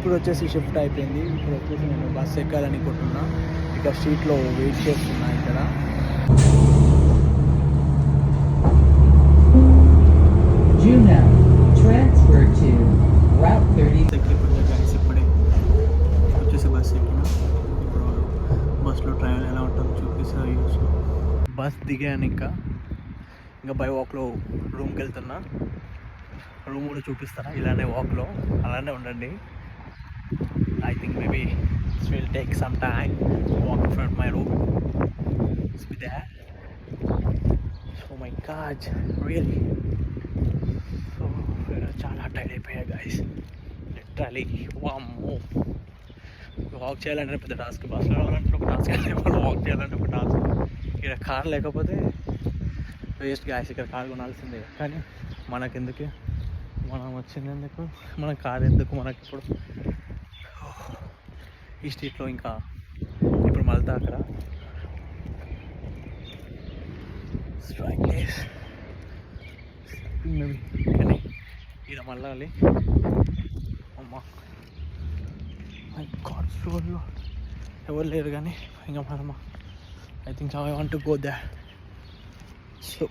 ఇప్పుడు వచ్చేసి షిఫ్ట్ అయిపోయింది. ఇప్పుడు వచ్చేసి నేను బస్ ఎక్కాలనుకుంటున్నా. ఇక స్ట్రీట్లో వెయిట్ చేస్తున్నా ఇక్కడ. Transfer to Route 30. ఇప్పుడే వచ్చేసి బస్ ఎక్కిన. ఇప్పుడు బస్లో ట్రావెల్ ఎలా ఉంటుందో చూపిస్తా యూస్లో. బస్ దిగాను. ఇంకా బై వాక్లో రూమ్కి వెళ్తున్నా. రూమ్ కూడా చూపిస్తారా ఇలానే వాక్లో, అలానే ఉండండి. I think maybe this will take some time to walk in front of my room. Let's be there. Oh my god, really? So, చాలా టైర్డ్ అయిపోయా గైస్, లిటరలీ. వామ్మో, వాక్ చేయాలంటే పెద్ద టాస్క్, బస్లో రావాలంటే ఒక టాస్క్, వాక్ చేయాలంటే ఒక టాస్క్. ఇక్కడ కార్ లేకపోతే వేస్ట్ గైస్. ఇక్కడ కార్ కొనాల్సిందే, కానీ మనకెందుకు, మనం వచ్చింది ఎందుకు, మన కార్ ఎందుకు మనకి ఇప్పుడు. ఈ స్ట్రీట్లో ఇంకా ఇప్పుడు మళ్ళీ అక్కడ స్ట్రైక్ డేస్ కానీ ఇక్కడ మళ్ళీ అమ్మా మై గాడ్, స్టోర్లో ఎవరు లేరు కానీ ఇంకా మనమా I think I want to go there. So